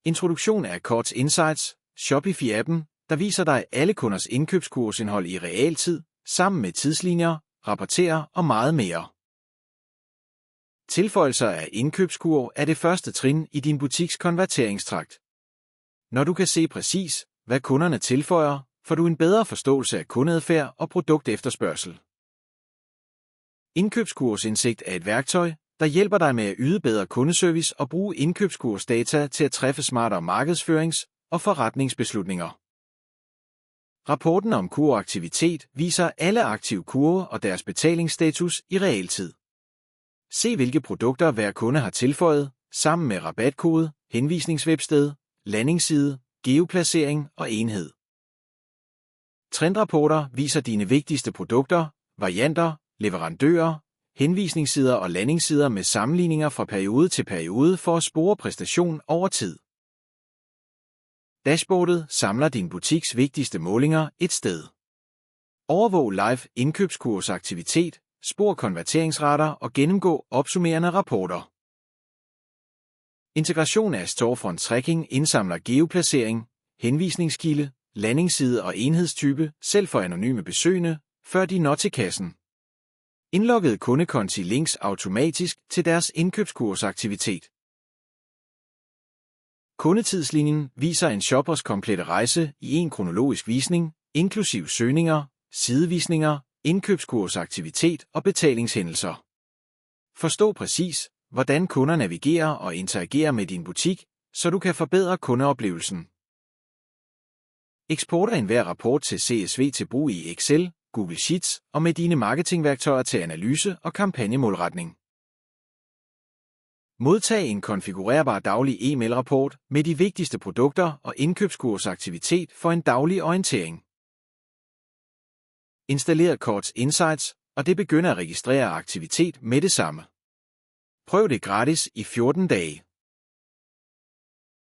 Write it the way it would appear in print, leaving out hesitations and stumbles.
Introduktion af Carts Insights, Shopify-appen, der viser dig alle kunders indkøbskursindhold i realtid, sammen med tidslinjer, rapporterer og meget mere. Tilføjelser af indkøbskurv er det første trin i din butiks konverteringstrakt. Når du kan se præcis, hvad kunderne tilføjer, får du en bedre forståelse af kundeadfærd og produktefterspørgsel. Indkøbskursindsigt er et værktøj, der hjælper dig med at yde bedre kundeservice og bruge indkøbskursdata til at træffe smartere markedsførings- og forretningsbeslutninger. Rapporten om kurvaktivitet viser alle aktive kurver og deres betalingsstatus i realtid. Se hvilke produkter hver kunde har tilføjet, sammen med rabatkode, henvisningswebsted, landingsside, geoplacering og enhed. Trendrapporter viser dine vigtigste produkter, varianter, leverandører, henvisningssider og landingssider med sammenligninger fra periode til periode for at spore præstation over tid. Dashboardet samler din butiks vigtigste målinger et sted. Overvåg live indkøbskursaktivitet, spor konverteringsrater og gennemgå opsummerende rapporter. Integration af Storefront Tracking indsamler geoplacering, henvisningskilde, landingsside og enhedstype selv for anonyme besøgende, før de når til kassen. Indloggede kundekonti links automatisk til deres indkøbskursaktivitet. Kundetidslinjen viser en shoppers komplette rejse i en kronologisk visning, inklusiv søgninger, sidevisninger, indkøbskursaktivitet og betalingshændelser. Forstå præcis, hvordan kunder navigerer og interagerer med din butik, så du kan forbedre kundeoplevelsen. Eksport af enhver rapport til CSV til brug i Excel, Google Sheets og med dine marketingværktøjer til analyse og kampagnemålretning. Modtag en konfigurerbar daglig e-mailrapport med de vigtigste produkter og indkøbskursaktivitet for en daglig orientering. Installer Carts Insights, og det begynder at registrere aktivitet med det samme. Prøv det gratis i 14 dage.